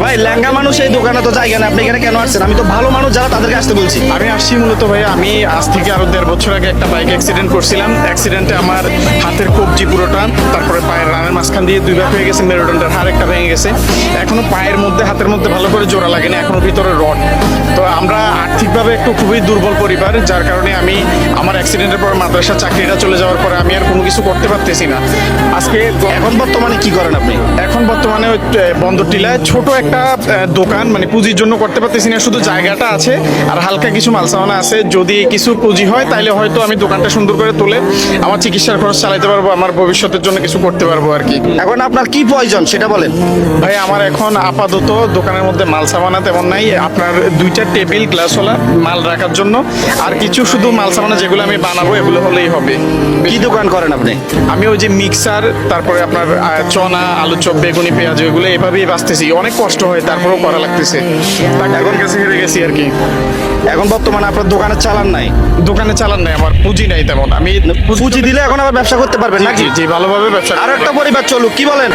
ভাই ল্যাঙ্গা মানুষ এই দোকানে তো জায়গা না, আপনি এখানে কেন আসছেন? আমি তো ভালো মানুষ যারা তাদেরকে আসতে বলছি। আমি আসছি মূলত ভাই, আমি আজ থেকে আরো 1.5 বছর আগে একটা বাইক অ্যাক্সিডেন্ট করছিলাম। অ্যাক্সিডেন্টে আমার হাতের কবজি পুরোটা, তারপরে পায়ের রানের মাঝখান দিয়ে 2 ভাগ হয়ে গেছে, মেরুদণ্ডের হাড় একটা ভেঙে গেছে। এখনো পায়ের মধ্যে হাতের মধ্যে ভালো করে জোড়া লাগেনি, এখনো ভিতরে রড। তো আমরা আর্থিকভাবে একটু খুবই দুর্বল পরিবার, যার কারণে আমি আমার অ্যাক্সিডেন্টের পর মাদ্রাসা চাকরিটা চলে যাওয়ার পরে আমি আর কোনো কিছু করতে পারতেছি না। আজকে এখন বর্তমানে কি করেন আপনি? এখন বর্তমানে ওই বন্দর টিলায় ছোট একটা দোকান, মানে পুঁজির জন্য করতে পারতেছি না, শুধু জায়গাটা আছে আর হালকা কিছু মালসামানা আছে। যদি কিছু পুঁজি হয় তাহলে হয়তো আমি দোকানটা সুন্দর করে তুলে আমার চিকিৎসার খরচ চালাতে পারবো, আমার ভবিষ্যতের জন্য কিছু করতে পারবো আর কি। এখন আপনার কি প্রয়োজন সেটা বলেন। ভাই আমার এখন আপাতত দোকানের মধ্যে মাল সামানা তেমন নাই, আপনার 2টা টেবিল গ্লাসওয়ালা মাল রাখার জন্য, আর কিছু শুধু মাল সামানা যেগুলো আমি বানাবো এগুলো হলেই হবে। কি দোকান করেন আপনি? আমি ওই যে মিক্সার, তারপরে আপনার চনা, আলু চপ, বেগুনি, পেঁয়াজ, এগুলো এভাবেই বাঁচতেছি। অনেক কষ্ট হয়, তারপরেও করা লাগতেছে। এখন কাছে হেরে গেছি আর কি। এখন বর্তমানে আপনার দোকানে চালান নাই? দোকানে চালান নাই, আমার পুঁজি নাই তেমন। আমি পুঁজি দিলে এখন আবার ব্যবসা করতে পারবেন নাকি? জি ভালোভাবে ব্যবসা। আরো একটা পরিবার চলুক, কি বলেন?